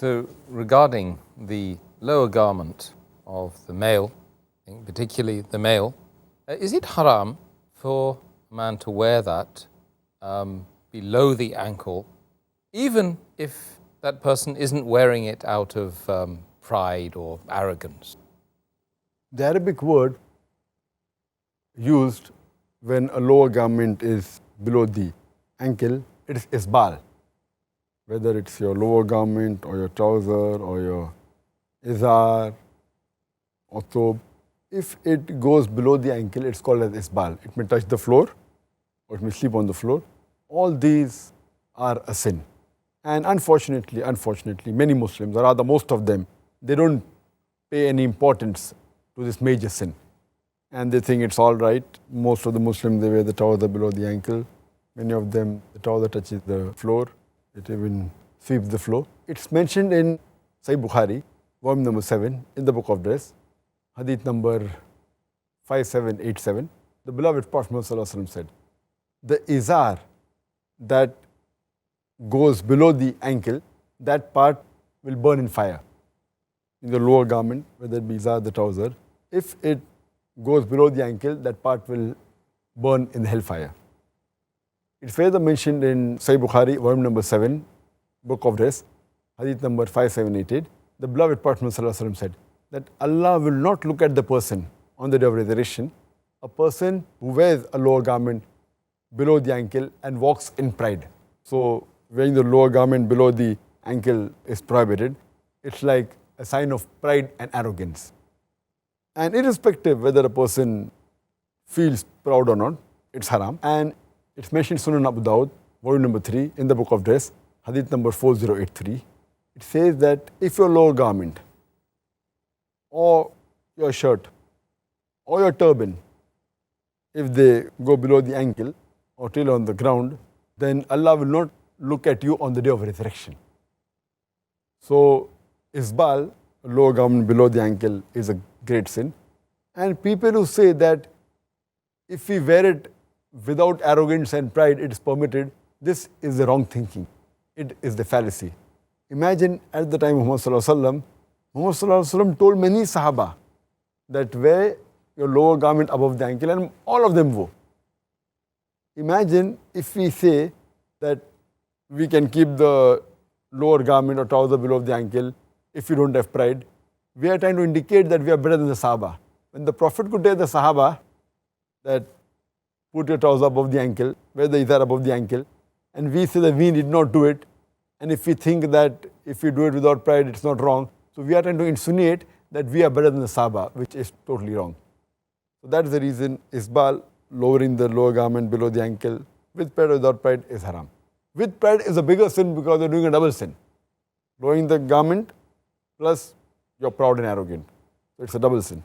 So regarding the lower garment of the male, particularly the male, is it haram for a man to wear that below the ankle, even if that person isn't wearing it out of pride or arrogance? The Arabic word used when a lower garment is below the ankle, it is Isbal. Whether it's your lower garment or your trouser or your izar or thobe, if it goes below the ankle, it's called as Isbal. It may touch the floor or it may sleep on the floor. All these are a sin. And unfortunately, many Muslims, or rather most of them, they don't pay any importance to this major sin. And they think it's all right. Most of the Muslims, they wear the trouser below the ankle. Many of them, the trouser touches the floor. It even sweeps the floor. It's mentioned in Sahih Bukhari, volume number 7, in the book of dress, Hadith number 5787. The beloved Prophet ﷺ said, the izar that goes below the ankle, that part will burn in fire. In the lower garment, whether it be izar, the trouser, if it goes below the ankle, that part will burn in the hellfire. It's further mentioned in Sahih Bukhari, volume number 7, book of dress, Hadith number 5788. The beloved Prophet ﷺ said that Allah will not look at the person on the day of resurrection, a person who wears a lower garment below the ankle and walks in pride. So wearing the lower garment below the ankle is prohibited. It's like a sign of pride and arrogance. And irrespective whether a person feels proud or not, it's haram. And it's mentioned in Sunan Abu Dawud, volume number 3, in the book of dress, Hadith number 4083. It says that if your lower garment or your shirt or your turban, if they go below the ankle or till on the ground, then Allah will not look at you on the day of resurrection. So Isbal, lower garment below the ankle, is a great sin. And people who say that if we wear it without arrogance and pride, it is permitted, this is the wrong thinking. It is the fallacy. Imagine at the time of Muhammad Muhammad told many Sahaba that wear your lower garment above the ankle, and all of them wore. Imagine if we say that we can keep the lower garment or trouser below the ankle if we don't have pride. We are trying to indicate that we are better than the Sahaba. When the Prophet could tell the Sahaba that put your trouser above the ankle, wear the izar above the ankle, and we say that we did not do it, and if we think that if we do it without pride, it's not wrong, so we are trying to insinuate that we are better than the Sahaba, which is totally wrong. So that is the reason Isbal, lowering the lower garment below the ankle, with pride or without pride, is haram. With pride is a bigger sin because you're doing a double sin. Lowering the garment plus you're proud and arrogant. So it's a double sin.